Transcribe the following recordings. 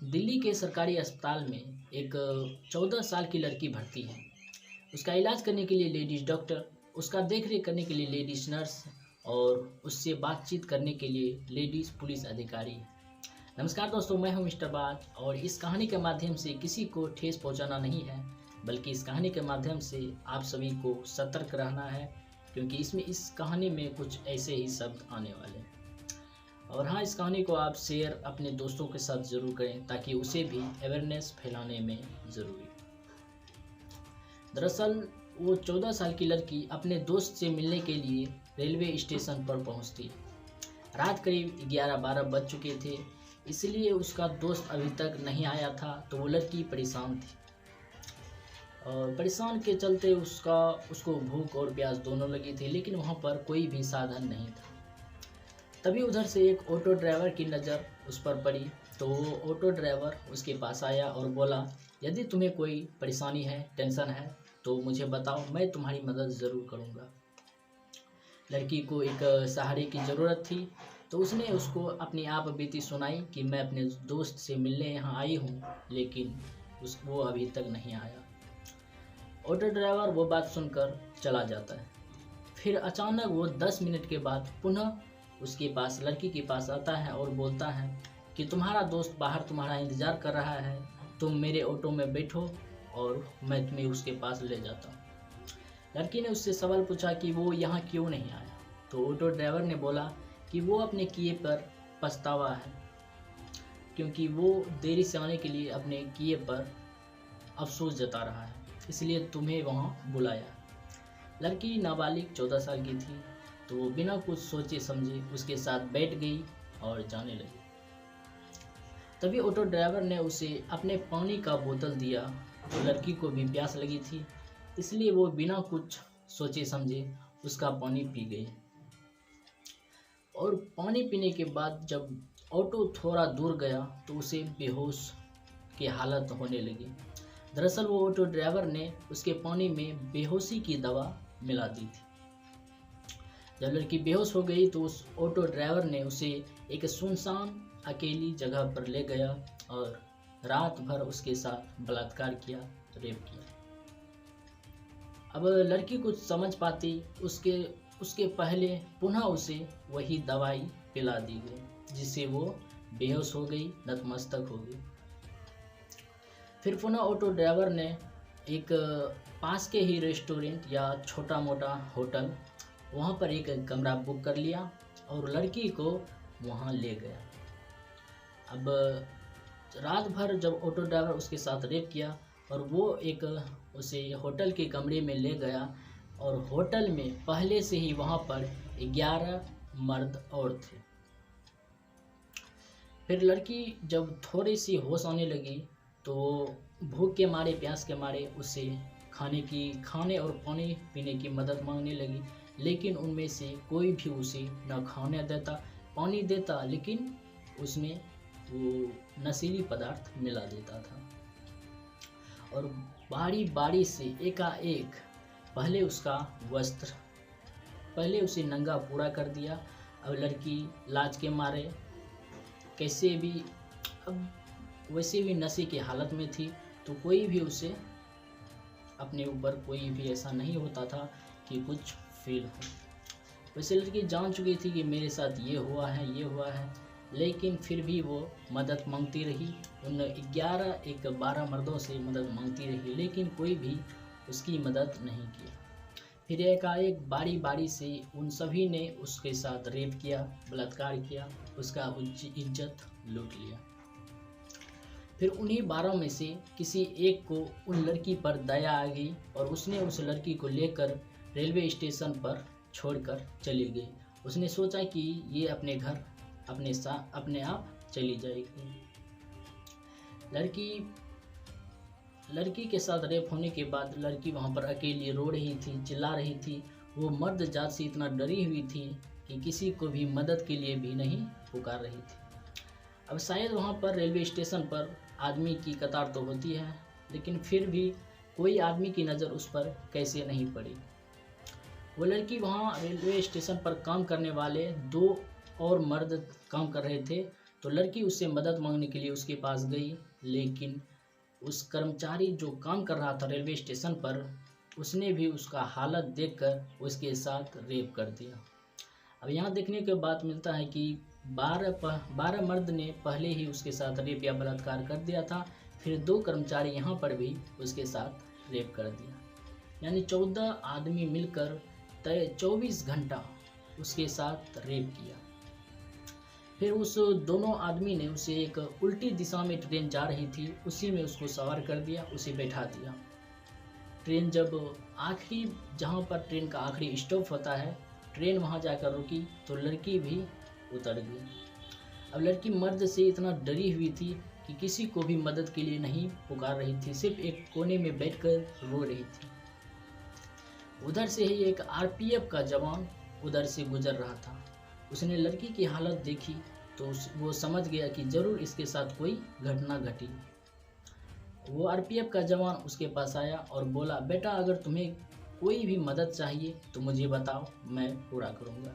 दिल्ली के सरकारी अस्पताल में एक 14 साल की लड़की भर्ती है। उसका इलाज करने के लिए लेडीज़ डॉक्टर, उसका देख रेख करने के लिए लेडीज़ नर्स और उससे बातचीत करने के लिए लेडीज़ पुलिस अधिकारी। नमस्कार दोस्तों, मैं हूं मिस्टर बाज और इस कहानी के माध्यम से किसी को ठेस पहुंचाना नहीं है, बल्कि इस कहानी के माध्यम से आप सभी को सतर्क रहना है, क्योंकि इस कहानी में कुछ ऐसे ही शब्द आने वाले हैं। और हाँ, इस कहानी को आप शेयर अपने दोस्तों के साथ ज़रूर करें ताकि उसे भी अवेयरनेस फैलाने में ज़रूरी। दरअसल वो 14 साल की लड़की अपने दोस्त से मिलने के लिए रेलवे स्टेशन पर पहुंचती। रात करीब 11-12 बज चुके थे, इसलिए उसका दोस्त अभी तक नहीं आया था। तो वो लड़की परेशान थी और परेशान के चलते उसको भूख और प्यास दोनों लगी थी, लेकिन वहाँ पर कोई भी साधन नहीं था। तभी उधर से एक ऑटो ड्राइवर की नज़र उस पर पड़ी। तो वो ऑटो ड्राइवर उसके पास आया और बोला, यदि तुम्हें कोई परेशानी है, टेंशन है तो मुझे बताओ, मैं तुम्हारी मदद ज़रूर करूँगा। लड़की को एक सहारे की ज़रूरत थी, तो उसने उसको अपनी आप बीती सुनाई कि मैं अपने दोस्त से मिलने यहाँ आई हूँ, लेकिन वो अभी तक नहीं आया। ऑटो ड्राइवर वो बात सुनकर चला जाता है। फिर अचानक वो 10 मिनट के बाद पुनः उसके पास, लड़की के पास आता है और बोलता है कि तुम्हारा दोस्त बाहर तुम्हारा इंतज़ार कर रहा है, तुम मेरे ऑटो में बैठो और मैं तुम्हें उसके पास ले जाता हूँ। लड़की ने उससे सवाल पूछा कि वो यहाँ क्यों नहीं आया। तो ऑटो ड्राइवर ने बोला कि वो अपने किए पर पछतावा है, क्योंकि वो देरी से आने के लिए अपने किए पर अफसोस जता रहा है, इसलिए तुम्हें वहाँ बुलाया। लड़की नाबालिग 14 साल की थी, तो वो बिना कुछ सोचे समझे उसके साथ बैठ गई और जाने लगी। तभी ऑटो ड्राइवर ने उसे अपने पानी का बोतल दिया। तो लड़की को भी प्यास लगी थी, इसलिए वो बिना कुछ सोचे समझे उसका पानी पी गई। और पानी पीने के बाद जब ऑटो थोड़ा दूर गया तो उसे बेहोश की हालत होने लगी। दरअसल वो ऑटो ड्राइवर ने उसके पानी में बेहोशी की दवा मिला दी थी। जब लड़की बेहोश हो गई तो उस ऑटो ड्राइवर ने उसे एक सुनसान अकेली जगह पर ले गया और रात भर उसके साथ बलात्कार किया, रेप किया। अब लड़की कुछ समझ पाती उसके पहले पुनः उसे वही दवाई पिला दी गई, जिससे वो बेहोश हो गई, नतमस्तक हो गई। फिर पुनः ऑटो ड्राइवर ने एक पास के ही रेस्टोरेंट या छोटा मोटा होटल, वहाँ पर एक कमरा बुक कर लिया और लड़की को वहाँ ले गया। अब रात भर जब ऑटो ड्राइवर उसके साथ रेप किया और वो उसे होटल के कमरे में ले गया, और होटल में पहले से ही वहाँ पर 11 मर्द और थे। फिर लड़की जब थोड़ी सी होश आने लगी तो भूख के मारे, प्यास के मारे उससे खाने और पानी पीने की मदद मांगने लगी, लेकिन उनमें से कोई भी उसे न खाने देता, पानी देता, लेकिन उसमें वो नशीली पदार्थ मिला देता था। और बारी बारी से एकाएक पहले उसे नंगा पूरा कर दिया। अब लड़की लाज के मारे वैसे भी नशे की हालत में थी, तो कोई भी उसे अपने ऊपर कोई भी ऐसा नहीं होता था कि कुछ फील हो। वैसे लड़की जान चुकी थी कि मेरे साथ ये हुआ है, लेकिन फिर भी वो मदद मांगती रही। उन 12 मर्दों से मदद मांगती रही, लेकिन कोई भी उसकी मदद नहीं किया। फिर एकाएक बारी बारी से उन सभी ने उसके साथ रेप किया, बलात्कार किया, उसका इज्जत लूट लिया। फिर उन्हीं 12 में से किसी एक को उन लड़की पर दया आ गई और उसने उस लड़की को लेकर रेलवे स्टेशन पर छोड़कर चली गई। उसने सोचा कि ये अपने घर अपने आप चली जाएगी। लड़की के साथ रेप होने के बाद लड़की वहाँ पर अकेली रो रही थी, चिल्ला रही थी। वो मर्द जात से इतना डरी हुई थी कि किसी को भी मदद के लिए भी नहीं पुकार रही थी। अब शायद वहाँ पर रेलवे स्टेशन पर आदमी की कतार तो होती है, लेकिन फिर भी कोई आदमी की नज़र उस पर कैसे नहीं पड़ी। वो लड़की वहाँ रेलवे स्टेशन पर काम करने वाले 2 और मर्द काम कर रहे थे, तो लड़की उससे मदद मांगने के लिए उसके पास गई, लेकिन उस कर्मचारी जो काम कर रहा था रेलवे स्टेशन पर, उसने भी उसका हालत देखकर उसके साथ रेप कर दिया। अब यहाँ देखने के बाद मिलता है कि 12 मर्द ने पहले ही उसके साथ रेप या बलात्कार कर दिया था, फिर 2 कर्मचारी यहाँ पर भी उसके साथ रेप कर दिया, यानी 14 आदमी मिलकर 24 घंटा उसके साथ रेप किया। फिर उस दोनों आदमी ने उसे एक उल्टी दिशा में ट्रेन जा रही थी, उसी में उसको सवार कर दिया, उसे बैठा दिया। ट्रेन जब आखिरी जहाँ पर ट्रेन का आखिरी स्टॉप होता है, ट्रेन वहाँ जाकर रुकी तो लड़की भी उतर गई। अब लड़की मर्द से इतना डरी हुई थी कि किसी को भी मदद के लिए नहीं पुकार रही थी, सिर्फ एक कोने में बैठकर रो रही थी। उधर से ही एक आरपीएफ का जवान उधर से गुजर रहा था। उसने लड़की की हालत देखी तो वो समझ गया कि जरूर इसके साथ कोई घटना घटी। वो आरपीएफ का जवान उसके पास आया और बोला, बेटा अगर तुम्हें कोई भी मदद चाहिए तो मुझे बताओ, मैं पूरा करूँगा।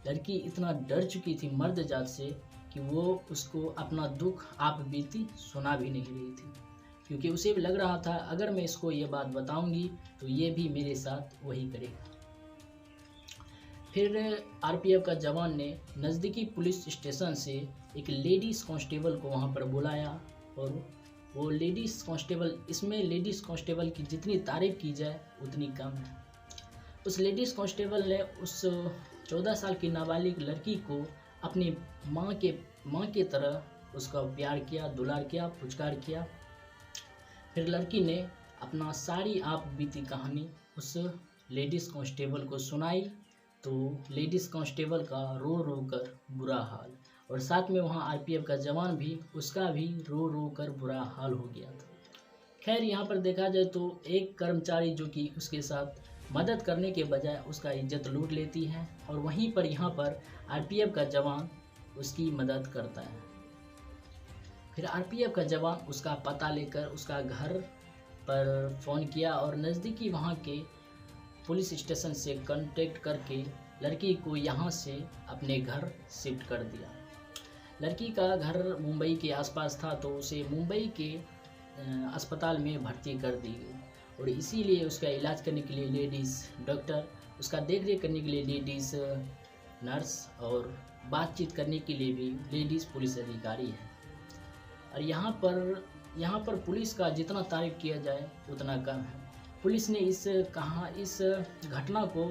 लड़की इतना डर चुकी थी मर्द जात से कि वो उसको अपना दुख आप बीती सुना भी नहीं रही थी, क्योंकि उसे भी लग रहा था अगर मैं इसको ये बात बताऊंगी तो ये भी मेरे साथ वही करेगा। फिर आरपीएफ का जवान ने नज़दीकी पुलिस स्टेशन से एक लेडीज़ कांस्टेबल को वहाँ पर बुलाया, और वो लेडीज़ कांस्टेबल, इसमें लेडीज़ कांस्टेबल की जितनी तारीफ़ की जाए उतनी कम है। उस लेडीज़ कांस्टेबल ने उस 14 साल की नाबालिग लड़की को अपनी माँ के तरह उसका प्यार किया, दुलार किया, पुचकार किया। फिर लड़की ने अपना सारी आप बीती कहानी उस लेडीज़ कांस्टेबल को सुनाई, तो लेडीज़ कांस्टेबल का रो रो कर बुरा हाल, और साथ में वहाँ आरपीएफ का जवान भी, उसका भी रो रो कर बुरा हाल हो गया था। खैर यहाँ पर देखा जाए तो एक कर्मचारी जो कि उसके साथ मदद करने के बजाय उसका इज्जत लूट लेती है, और वहीं पर यहाँ पर आरपीएफ का जवान उसकी मदद करता है। फिर आरपीएफ का जवान उसका पता लेकर उसका घर पर फ़ोन किया और नज़दीकी वहाँ के पुलिस स्टेशन से कांटेक्ट करके लड़की को यहाँ से अपने घर शिफ्ट कर दिया। लड़की का घर मुंबई के आसपास था, तो उसे मुंबई के अस्पताल में भर्ती कर दी गई, और इसीलिए उसका इलाज करने के लिए लेडीज़ डॉक्टर, उसका देख रेख करने के लिए लेडीज़ नर्स, और बातचीत करने के लिए भी लेडीज़ पुलिस अधिकारी है। और यहाँ पर पुलिस का जितना तारीफ़ किया जाए उतना कम है। पुलिस ने इस घटना को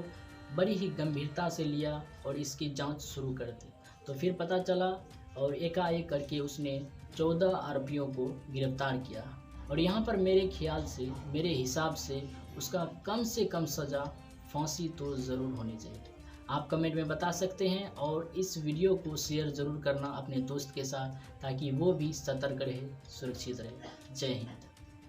बड़ी ही गंभीरता से लिया और इसकी जांच शुरू कर दी। तो फिर पता चला और एकाएक करके उसने 14 आरोपियों को गिरफ्तार किया, और यहाँ पर मेरे ख्याल से, मेरे हिसाब से उसका कम से कम सज़ा फांसी तो ज़रूर होनी चाहिए। आप कमेंट में बता सकते हैं, और इस वीडियो को शेयर ज़रूर करना अपने दोस्त के साथ, ताकि वो भी सतर्क रहे, सुरक्षित रहे। जय हिंद।